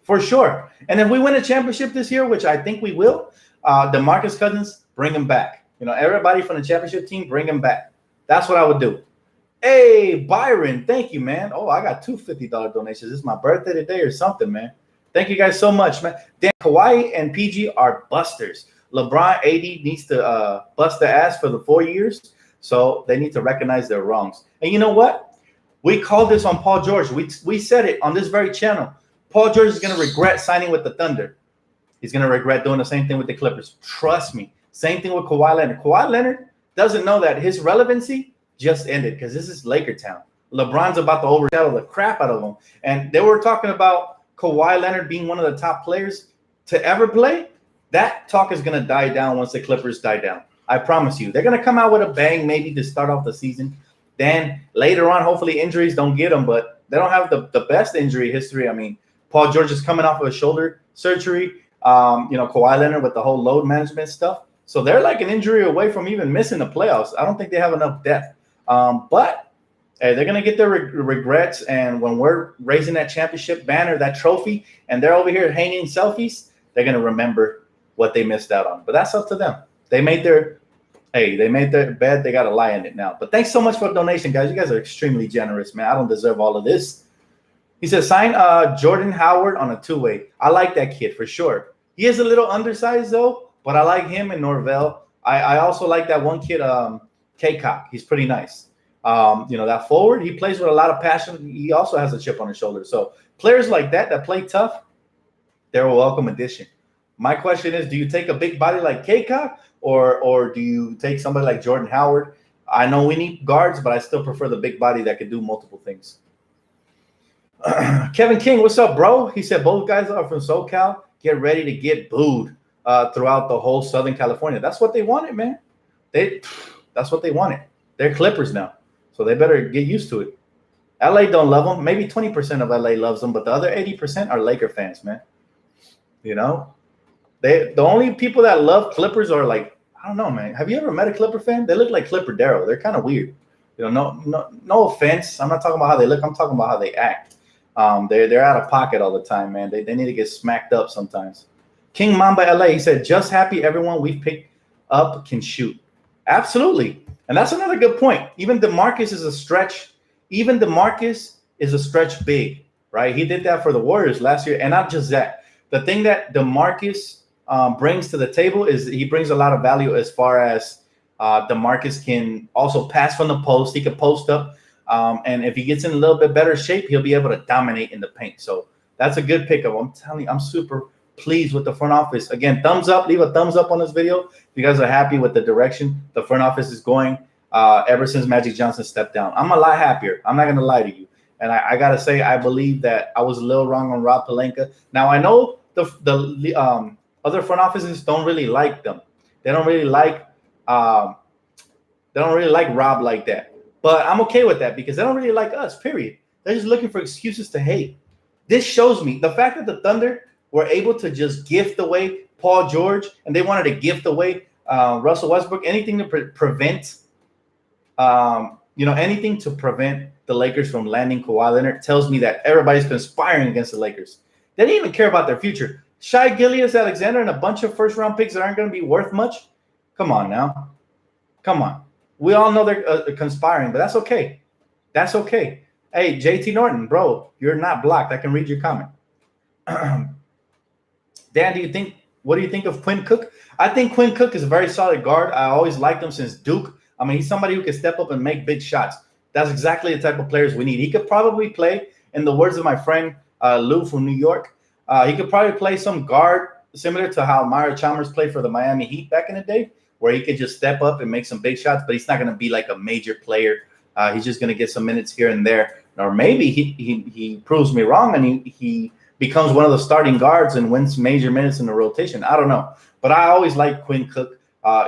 For sure. And if we win a championship this year, which I think we will, DeMarcus Cousins, bring him back. Everybody from the championship team, bring him back. That's what I would do. Hey, Byron, thank you, man. Oh, I got two $50 donations. This is my birthday today or something, man. Thank you guys so much, man. Damn, Kawhi and PG are busters. LeBron, AD needs to bust their ass for the 4 years, so they need to recognize their wrongs. And you know what? We called this on Paul George. We said it on this very channel. Paul George is going to regret signing with the Thunder. He's going to regret doing the same thing with the Clippers. Trust me. Same thing with Kawhi Leonard. Kawhi Leonard doesn't know that his relevancy just ended because this is Laker town. LeBron's about to overshadow the crap out of him. And they were talking about Kawhi Leonard being one of the top players to ever play. That talk is going to die down once the Clippers die down. I promise you. They're going to come out with a bang maybe to start off the season. Then later on, hopefully injuries don't get them, but they don't have the best injury history. I mean, Paul George is coming off of a shoulder surgery. Kawhi Leonard with the whole load management stuff. So they're like an injury away from even missing the playoffs. I don't think they have enough depth. But hey, they're going to get their regrets. And when we're raising that championship banner, that trophy, and they're over here hanging selfies, they're going to remember what they missed out on. But that's up to them. They made their bed. They got to lie in it now. But thanks so much for the donation, guys. You guys are extremely generous, man. I don't deserve all of this. He says, sign Jordan Howard on a two-way. I like that kid for sure. He is a little undersized, though, but I like him and Norvell. I also like that one kid, K-Cock. He's pretty nice. That forward, he plays with a lot of passion. He also has a chip on his shoulder. So players like that play tough, they're a welcome addition. My question is, do you take a big body like K-Cock or do you take somebody like Jordan Howard? I know we need guards, but I still prefer the big body that can do multiple things. Kevin King, what's up, bro? He said both guys are from SoCal. Get ready to get booed throughout the whole Southern California. That's what they wanted, man. That's what they wanted. They're Clippers now, so they better get used to it. LA don't love them. Maybe 20% of LA loves them, but the other 80% are Laker fans, man. The only people that love Clippers are like, I I don't know, man. Have you ever met a Clipper fan? They look like Clipper Darrow. They're kind of weird. No offense. I'm not talking about how they look. I'm talking about how they act. They're out of pocket all the time, man. They need to get smacked up sometimes. King Mamba LA, he said, just happy everyone we've picked up can shoot. Absolutely. And that's another good point. Even DeMarcus is a stretch. Even DeMarcus is a stretch big, right? He did that for the Warriors last year. And not just that. The thing that DeMarcus brings to the table is he brings a lot of value as far as DeMarcus can also pass from the post. He can post up. And if he gets in a little bit better shape, he'll be able to dominate in the paint. So that's a good pickup. I'm telling you, I'm super pleased with the front office. Again, thumbs up. Leave a thumbs up on this video if you guys are happy with the direction the front office is going ever since Magic Johnson stepped down. I'm a lot happier. I'm not going to lie to you. And I got to say, I believe that I was a little wrong on Rob Pelinka. Now, I know the other front offices don't really like them. They don't really like Rob like that. But I'm okay with that because they don't really like us, period. They're just looking for excuses to hate. This shows me the fact that the Thunder were able to just gift away Paul George and they wanted to gift away Russell Westbrook, anything to prevent anything to prevent the Lakers from landing Kawhi Leonard tells me that everybody's conspiring against the Lakers. They didn't even care about their future. Shai Gilgeous-Alexander and a bunch of first-round picks that aren't going to be worth much. Come on now. Come on. We all know they're conspiring, but that's okay. That's okay. Hey, JT Norton, bro, you're not blocked. I can read your comment. Dan, what do you think of Quinn Cook? I think Quinn Cook is a very solid guard. I always liked him since Duke. I mean, he's somebody who can step up and make big shots. That's exactly the type of players we need. He could probably play, in the words of my friend Lou from New York, he could probably play some guard similar to how Mario Chalmers played for the Miami Heat back in the day, where he could just step up and make some big shots, but he's not going to be like a major player. He's just going to get some minutes here and there. Or maybe he proves me wrong and he becomes one of the starting guards and wins major minutes in the rotation. I don't know. But I always liked Quinn Cook.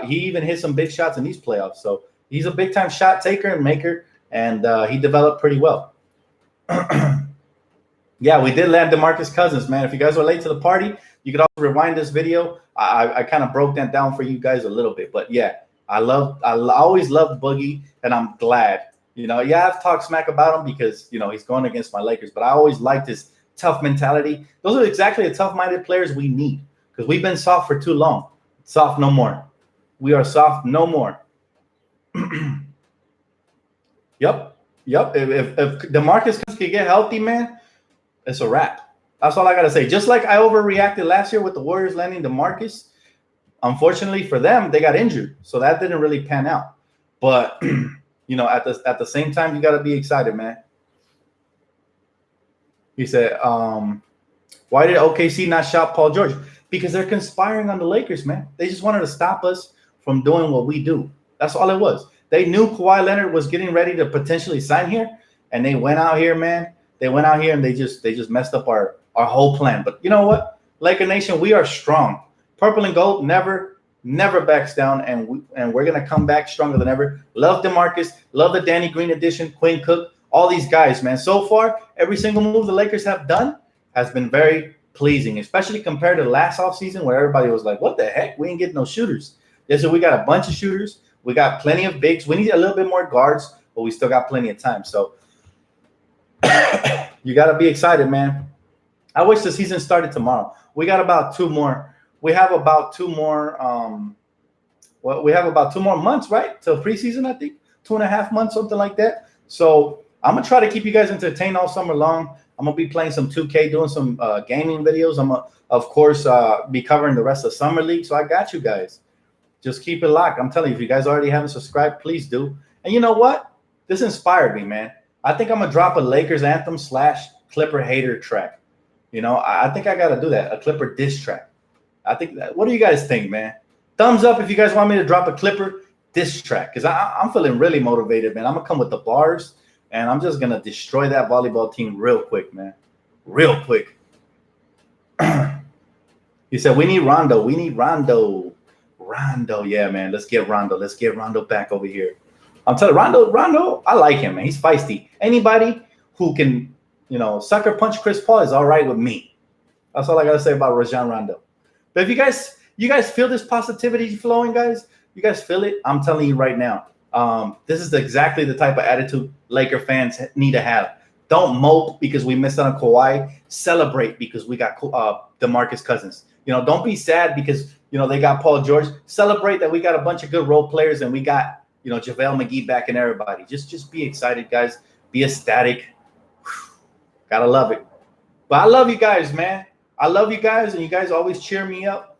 He even hit some big shots in these playoffs. So he's a big-time shot taker and maker, and he developed pretty well. Yeah, we did land DeMarcus Cousins, man. If you guys were late to the party, you could also rewind this video. I kind of broke that down for you guys a little bit. But, yeah, I always loved Boogie, and I'm glad. I've talked smack about him because, he's going against my Lakers. But I always liked his tough mentality. Those are exactly the tough-minded players we need because we've been soft for too long. Soft no more. We are soft no more. Yep. If DeMarcus could get healthy, man, it's a wrap. That's all I got to say. Just like I overreacted last year with the Warriors landing DeMarcus, unfortunately for them, they got injured. So that didn't really pan out. But, at the same time, you got to be excited, man. He said, why did OKC not shop Paul George? Because they're conspiring on the Lakers, man. They just wanted to stop us from doing what we do. That's all it was. They knew Kawhi Leonard was getting ready to potentially sign here, and they went out here, man. They went out here and they just messed up our whole plan. But you know what? Laker Nation, we are strong. Purple and gold never backs down, and we're gonna come back stronger than ever. Love DeMarcus, love the Danny Green edition, Quinn Cook, all these guys, man. So far, every single move the Lakers have done has been very pleasing, especially compared to last offseason where everybody was like, what the heck? We ain't getting no shooters. So we got a bunch of shooters. We got plenty of bigs. We need a little bit more guards, but we still got plenty of time. So you got to be excited, man. I wish the season started tomorrow. We got about two more. We have about two more. We have about 2 more months, right? Till preseason, I think 2.5 months, something like that. So I'm gonna try to keep you guys entertained all summer long. I'm gonna be playing some 2K, doing some gaming videos. I'm gonna, of course, be covering the rest of Summer League. So I got you guys. Just keep it locked. I'm telling you, if you guys already haven't subscribed, please do. And you know what? This inspired me, man. I think I'm gonna drop a Lakers anthem / Clipper hater track. I think I gotta do that. A Clipper diss track. I think that. What do you guys think, man? Thumbs up if you guys want me to drop a Clipper diss track, because I'm feeling really motivated, man. I'm gonna come with the bars, and I'm just gonna destroy that volleyball team real quick, man. Real quick. He said, we need Rondo. We need Rondo. Rondo, yeah, man. Let's get Rondo. Let's get Rondo back over here. I'm telling you, Rondo, I like him, man. He's feisty. Anybody who can, sucker punch Chris Paul is all right with me. That's all I got to say about Rajon Rondo. But if you guys feel this positivity flowing, guys, You guys feel it? I'm telling you right now. This is exactly the type of attitude Laker fans need to have. Don't mope because we missed out on Kawhi. Celebrate because we got DeMarcus Cousins. Don't be sad because they got Paul George. Celebrate that we got a bunch of good role players and we got JaVale McGee back and everybody. Just be excited, guys. Be ecstatic. Gotta love it. But I love you guys, man. I love you guys, and you guys always cheer me up.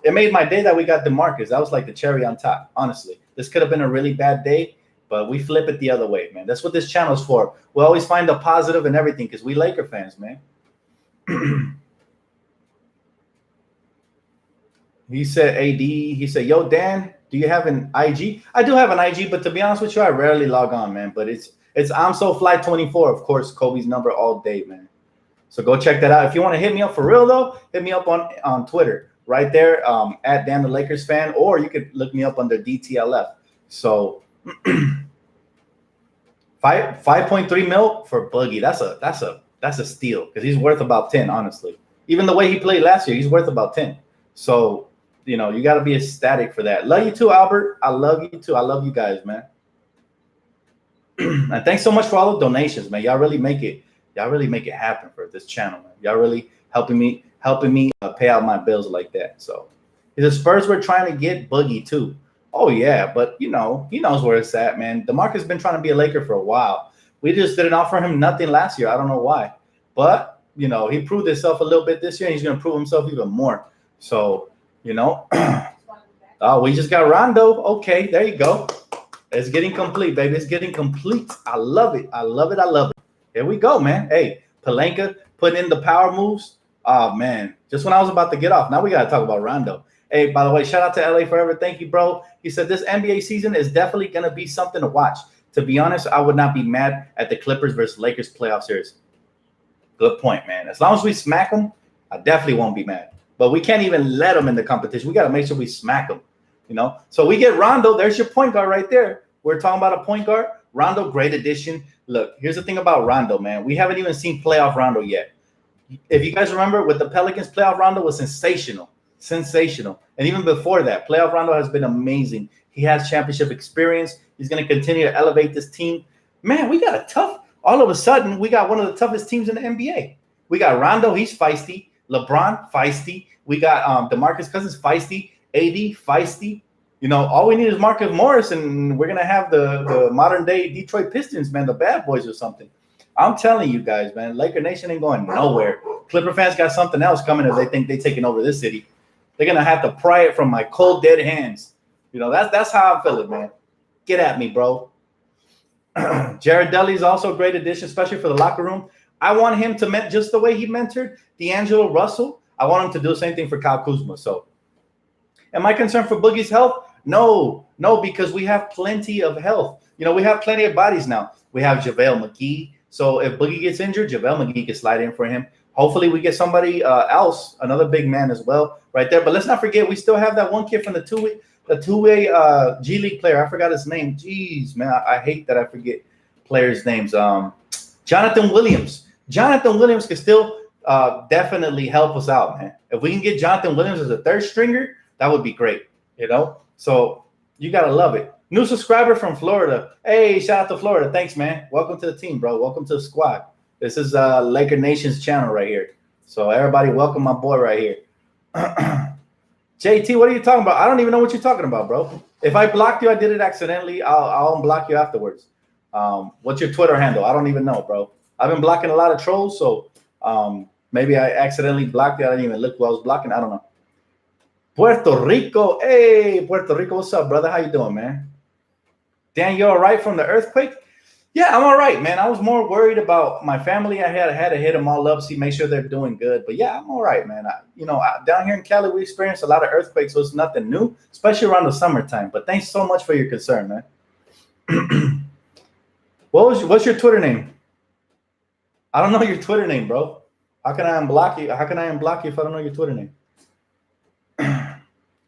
It made my day that we got DeMarcus. That was like the cherry on top, honestly. This could have been a really bad day, but we flip it the other way, man. That's what this channel's for. We always find the positive in everything because we Laker fans, man. He said, he said, yo, Dan, do you have an IG? I do have an IG, but to be honest with you, I rarely log on, man. But it's I'm so fly 24, of course, Kobe's number all day, man. So go check that out. If you want to hit me up for real, though, hit me up on Twitter right there at Dan the Lakers fan, or you could look me up under DTLF. So 5.3 mil for Boogie. That's a steal because he's worth about 10, honestly. Even the way he played last year, he's worth about 10. So you got to be ecstatic for that. Love you too, Albert. I love you too. I love you guys, man. And thanks so much for all the donations, man. Y'all really make it happen for this channel, man. Y'all really helping me pay out my bills like that. So the Spurs were trying to get Boogie too. Oh yeah, but he knows where it's at, man. DeMarcus been trying to be a Laker for a while. We just didn't offer him nothing last year. I don't know why, but he proved himself a little bit this year, and he's gonna prove himself even more. So oh, we just got Rondo. Okay, there you go. It's getting complete, baby. It's getting complete. I love it. I love it. I love it. Here we go, man. Hey, Pelinka putting in the power moves. Oh, man. Just when I was about to get off. Now we got to talk about Rondo. Hey, by the way, shout out to LA Forever. Thank you, bro. He said this NBA season is definitely going to be something to watch. To be honest, I would not be mad at the Clippers versus Lakers playoff series. Good point, man. As long as we smack them, I definitely won't be mad. But we can't even let them in the competition. We got to make sure we smack them. So we get Rondo. There's your point guard right there. We're talking about a point guard. Rondo, great addition. Look, here's the thing about Rondo, man. We haven't even seen playoff Rondo yet. If you guys remember, with the Pelicans, playoff Rondo was sensational. And even before that, playoff Rondo has been amazing. He has championship experience. He's going to continue to elevate this team. Man, we got all of a sudden, we got one of the toughest teams in the NBA. We got Rondo, he's feisty. LeBron, feisty. We got DeMarcus Cousins, feisty. AD, feisty. All we need is Marcus Morris, and we're going to have the modern-day Detroit Pistons, man, the bad boys or something. I'm telling you guys, man, Laker Nation ain't going nowhere. Clipper fans got something else coming if they think they're taking over this city. They're going to have to pry it from my cold, dead hands. That's how I'm feeling, man. Get at me, bro. Jared Dudley's also a great addition, especially for the locker room. I want him to just the way he mentored D'Angelo Russell. I want him to do the same thing for Kyle Kuzma. So, am I concerned for Boogie's health? No, because we have plenty of health. We have plenty of bodies now. We have JaVale McGee. So if Boogie gets injured, JaVale McGee can slide in for him. Hopefully we get somebody else, another big man as well, right there. But let's not forget, we still have that one kid from the two-way G League player. I forgot his name. Jeez, man, I hate that I forget players' names. Jonathan Williams. Jonathan Williams can still definitely help us out, man. If we can get Jonathan Williams as a third stringer, that would be great, So you got to love it. New subscriber from Florida. Hey, shout out to Florida. Thanks, man. Welcome to the team, bro. Welcome to the squad. This is Laker Nation's channel right here. So everybody welcome my boy right here. JT, what are you talking about? I don't even know what you're talking about, bro. If I blocked you, I did it accidentally. I'll unblock you afterwards. What's your Twitter handle? I don't even know, bro. I've been blocking a lot of trolls, so maybe I accidentally blocked you. I didn't even look who I was blocking. I don't know. Puerto Rico. Hey, Puerto Rico. What's up, brother? How you doing, man? Dan, you all right from the earthquake? Yeah, I'm all right, man. I was more worried about my family. I had to hit them all up, make sure they're doing good. But yeah, I'm all right, man. Down here in Cali, we experienced a lot of earthquakes, so it's nothing new, especially around the summertime. But thanks so much for your concern, man. What's your Twitter name? I don't know your Twitter name, bro. How can I unblock you? How can I unblock you if I don't know your Twitter name?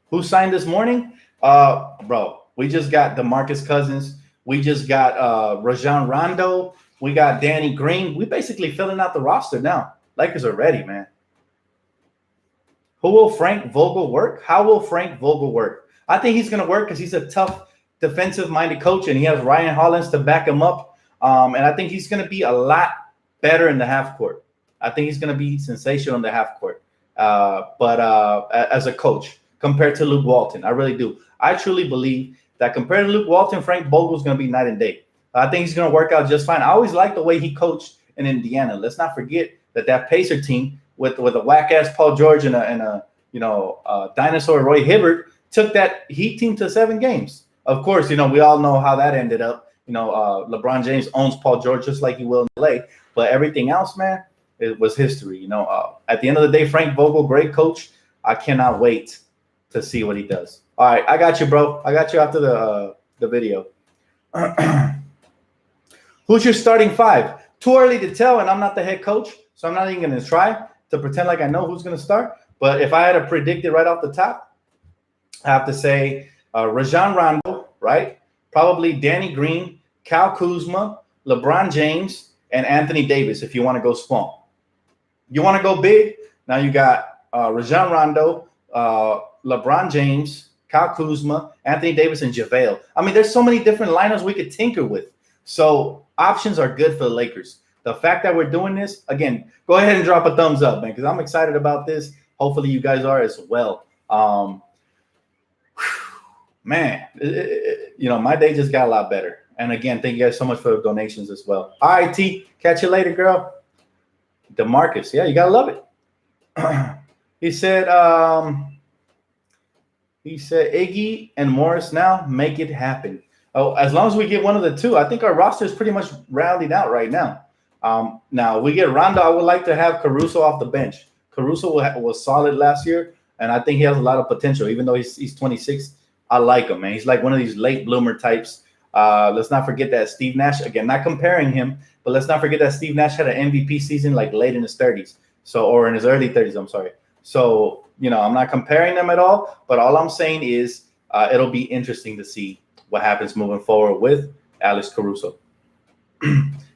Who signed this morning? Bro, we just got DeMarcus Cousins. We just got Rajon Rondo. We got Danny Green. We basically filling out the roster now. Lakers are ready, man. Who will Frank Vogel work? How will Frank Vogel work? I think he's going to work because he's a tough defensive-minded coach, and he has Ryan Hollins to back him up. And I think he's going to be a lot better in the half court. I think he's going to be sensational in the half court. But as a coach, compared to Luke Walton, I really do. I truly believe that compared to Luke Walton, Frank Vogel's going to be night and day. I think he's going to work out just fine. I always liked the way he coached in Indiana. Let's not forget that Pacer team with a whack-ass Paul George and a dinosaur Roy Hibbert took that Heat team to 7 games. Of course, we all know how that ended up. LeBron James owns Paul George just like he will in LA. But everything else, man, it was history. At the end of the day, Frank Vogel, great coach. I cannot wait to see what he does. All right, I got you, bro. I got you after the video. Who's your starting 5? Too early to tell, and I'm not the head coach, so I'm not even going to try to pretend like I know who's going to start. But if I had to predict it right off the top, I have to say Rajon Rondo, right? Probably Danny Green, Kyle Kuzma, LeBron James, and Anthony Davis if you want to go small. You want to go big? Now you got Rajon Rondo, LeBron James, Kyle Kuzma, Anthony Davis, and JaVale. I mean, there's so many different lineups we could tinker with. So options are good for the Lakers. The fact that we're doing this, again, go ahead and drop a thumbs up, man, because I'm excited about this. Hopefully you guys are as well. Man, my day just got a lot better. And again, thank you guys so much for the donations as well. All right, T, catch you later, girl. DeMarcus, yeah, you gotta love it. He said Iggy and Morris now make it happen. Oh, as long as we get one of the two, I think our roster is pretty much rounding out right now. Now we get Rondo. I would like to have Caruso off the bench. Caruso was solid last year, and I think he has a lot of potential. Even though he's 26, I like him, man. He's like one of these late bloomer types. Let's not forget that Steve Nash, again, not comparing him, but let's not forget that Steve Nash had an MVP season like late in his 30s, or in his early 30s. I'm sorry. So I'm not comparing them at all, but all I'm saying is it'll be interesting to see what happens moving forward with Alex Caruso.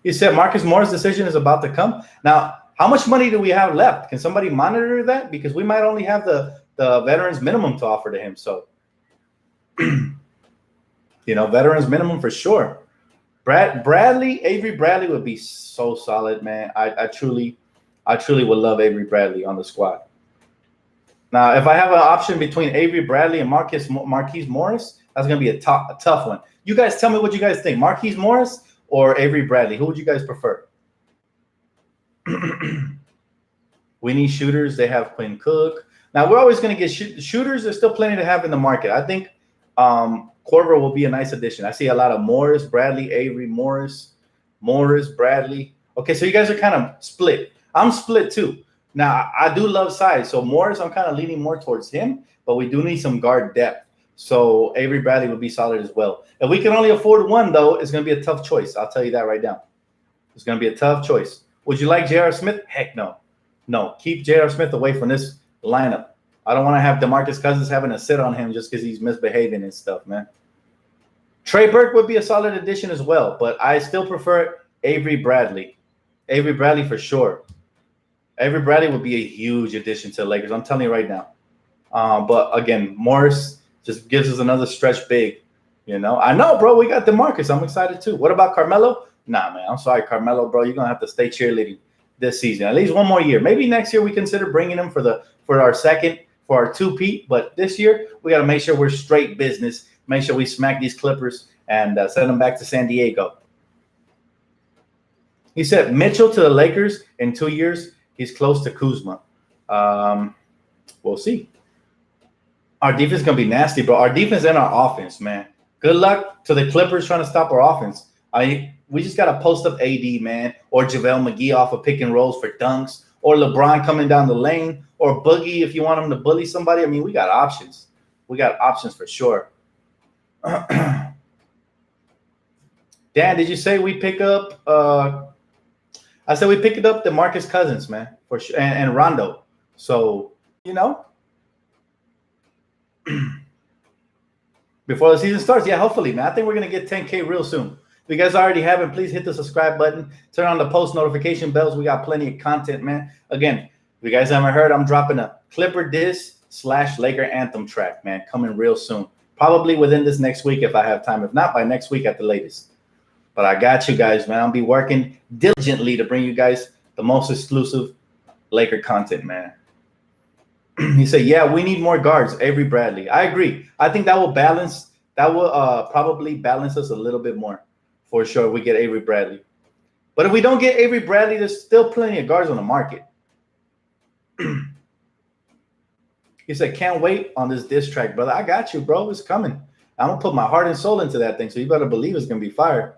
He said Marcus Morris' decision is about to come. Now, how much money do we have left? Can somebody monitor that? Because we might only have the veterans minimum to offer to him. So, veterans minimum for sure. Avery Bradley would be so solid, man. I truly would love Avery Bradley on the squad. Now, if I have an option between Avery Bradley and Marquise Morris, that's going to be a tough one. You guys tell me what you guys think. Marquise Morris or Avery Bradley? Who would you guys prefer? We need shooters. They have Quinn Cook. Now, we're always going to get shooters. There's still plenty to have in the market. I think Korver will be a nice addition. I see a lot of Morris, Bradley, Avery, Morris, Bradley. Okay, so you guys are kind of split. I'm split too. Now, I do love size. So Morris, I'm kind of leaning more towards him, but we do need some guard depth. So Avery Bradley would be solid as well. If we can only afford one, though, it's going to be a tough choice. I'll tell you that right now. It's going to be a tough choice. Would you like J.R. Smith? Heck no. No, keep J.R. Smith away from this lineup. I don't want to have DeMarcus Cousins having to sit on him just because he's misbehaving and stuff, man. Trey Burke would be a solid addition as well, but I still prefer Avery Bradley. Avery Bradley for sure. Avery Bradley would be a huge addition to the Lakers. I'm telling you right now. But again, Morris just gives us another stretch big. I know, bro. We got DeMarcus. I'm excited too. What about Carmelo? Nah, man. I'm sorry, Carmelo, bro. You're gonna have to stay cheerleading this season. At least one more year. Maybe next year we consider bringing him for our two-peat. But this year we got to make sure we're straight business. Make sure we smack these Clippers and send them back to San Diego. He said Mitchell to the Lakers in 2 years. He's close to Kuzma. We'll see. Our defense is going to be nasty, bro. Our defense and our offense, man. Good luck to the Clippers trying to stop our offense. We just got to post up AD, man, or JaVale McGee off of pick and rolls for dunks, or LeBron coming down the lane, or Boogie if you want him to bully somebody. I mean, we got options. We got options for sure. Dan, did you say we pick up I said we picked up DeMarcus Cousins, man, for sure, and Rondo. So, before the season starts, yeah, hopefully, man. I think we're going to get 10K real soon. If you guys already haven't, please hit the subscribe button. Turn on the post notification bells. We got plenty of content, man. Again, if you guys haven't heard, I'm dropping a Clipper diss / Laker anthem track, man, coming real soon. Probably within this next week if I have time. If not, by next week at the latest. But I got you guys, man. I'll be working diligently to bring you guys the most exclusive Laker content, man. He said, yeah, we need more guards. Avery Bradley. I agree. I think that will balance. That will probably balance us a little bit more. For sure, we get Avery Bradley. But if we don't get Avery Bradley, there's still plenty of guards on the market. He said, can't wait on this diss track, brother. I got you, bro. It's coming. I'm going to put my heart and soul into that thing, so you better believe it's going to be fire.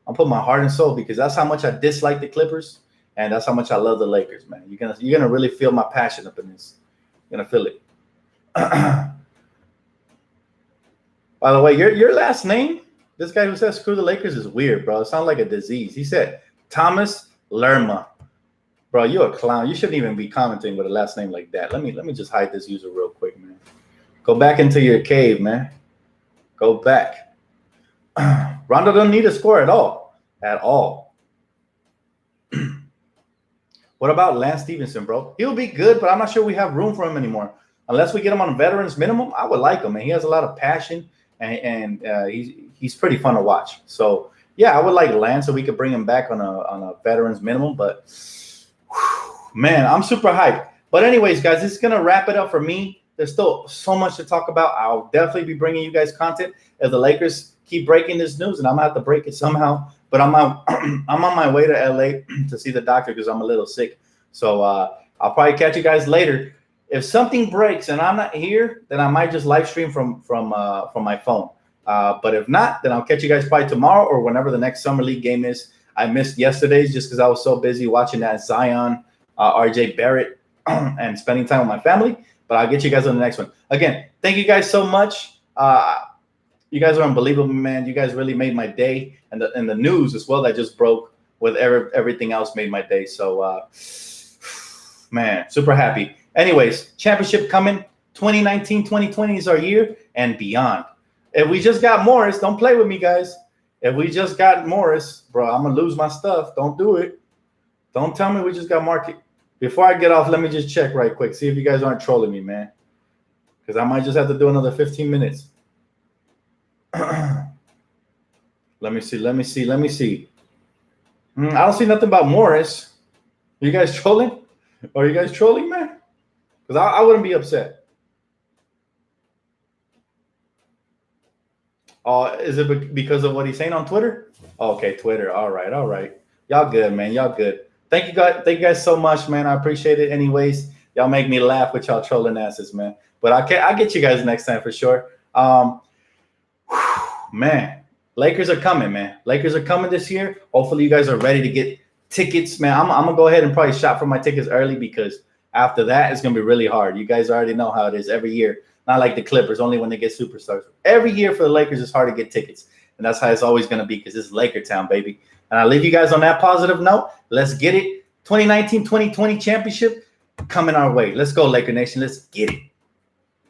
I'll put my heart and soul because that's how much I dislike the Clippers, and that's how much I love the Lakers, man. You're gonna really feel my passion up in this. You're going to feel it. By the way, your last name, this guy who says screw the Lakers is weird, bro. It sounds like a disease. He said Thomas Lerma. Bro, you a clown. You shouldn't even be commenting with a last name like that. Let me just hide this user real quick, man. Go back into your cave, man. Go back. Rondo doesn't need a score at all. At all. What about Lance Stevenson, bro? He'll be good, but I'm not sure we have room for him anymore. Unless we get him on a veterans minimum, I would like him, man. He has a lot of passion, and he's pretty fun to watch. So, yeah, I would like Lance so we could bring him back on a veterans minimum, but man, I'm super hyped. But anyways, guys, this is going to wrap it up for me. There's still so much to talk about. I'll definitely be bringing you guys content as the Lakers keep breaking this news, and I'm going to have to break it somehow. But I'm on my way to LA to see the doctor because I'm a little sick. So I'll probably catch you guys later. If something breaks and I'm not here, then I might just live stream from my phone. But if not, then I'll catch you guys probably tomorrow or whenever the next Summer League game is. I missed yesterday's just because I was so busy watching that Zion, RJ Barrett, and spending time with my family. But I'll get you guys on the next one. Again, thank you guys so much. You guys are unbelievable, man. You guys really made my day. And the news as well that just broke with everything else made my day. So, man, super happy. Anyways, championship coming. 2019, 2020 is our year and beyond. If we just got Morris, don't play with me, guys. If we just got Morris, bro, I'm going to lose my stuff. Don't do it. Don't tell me we just got Market. Before I get off, let me just check right quick. See if you guys aren't trolling me, man. Because I might just have to do another 15 minutes. Let me see. I don't see nothing about Morris. You guys trolling? Are you guys trolling, man? Because I wouldn't be upset. Is it because of what he's saying on Twitter? Okay, Twitter. All right. Y'all good, man. Y'all good. Thank you guys so much, man. I appreciate it. Anyways, y'all make me laugh with y'all trolling asses, man. But I'll get you guys next time for sure. Man, Lakers are coming, man. Lakers are coming this year. Hopefully you guys are ready to get tickets, man. I'm going to go ahead and probably shop for my tickets early because after that, it's going to be really hard. You guys already know how it is every year. Not like the Clippers, only when they get superstars. Every year for the Lakers, it's hard to get tickets. And that's how it's always going to be because it's Laker town, baby. And I'll leave you guys on that positive note. Let's get it. 2019-2020 championship coming our way. Let's go, Laker Nation. Let's get it.